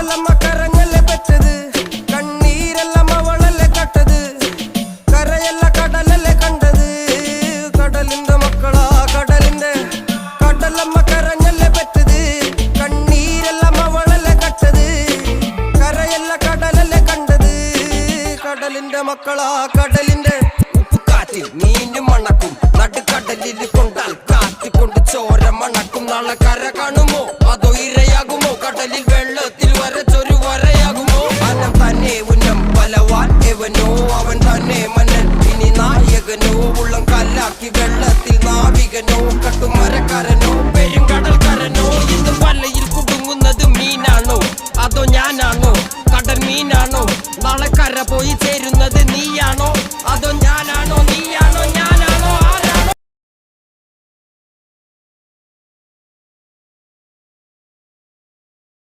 കടലമ്മ കരഞ്ഞല്ലേ പെറ്റത്, കണ്ണീരെല്ലാം അവളല്ലേ കട്ടത്, കരയല്ല കടലല്ലേ കണ്ടത്. കടലിന്റെ മക്കളാ കടലിന്റെ, കടലമ്മ കരഞ്ഞല്ലേ പെറ്റത്, കണ്ണീരെല്ലാം അവളല്ലേ കട്ടത്, കരയല്ല കടലല്ലേ കണ്ടത്. കടലിന്റെ മക്കളാ കടലിന്റെ. ഉപ്പുകാറ്റിൽ മീനും മണക്കും, നടുക്കടലിൽ കൊണ്ടാൽ കാറ്റിക്കൊണ്ട് ചോര മണക്കും. നാളെ കര കാണുമോ അതോ ഇരയാകുമോ, കടലിൽ വെള്ളത്തിൽ വരച്ചൊരു വരയാകുമോ. അനം തന്നെ ഉന്നം ബലവാൻ എവനോ, അവൻ തന്നെ മന്നൻ ഇനി നായകനോ. ഉള്ളം കല്ലാക്കി വെള്ളത്തിൽ നാവികനോ, കട്ടുമരക്കാരനോ പെരുങ്കടൽക്കാരനോ. ഇന്ന് വലയിൽ കുടുങ്ങുന്നത് മീനാണോ അതോ ഞാനാണോ, കടൽ മീനാണോ. നാളെ കര പോയി ചേരുന്നത് നീയാണോ അതോ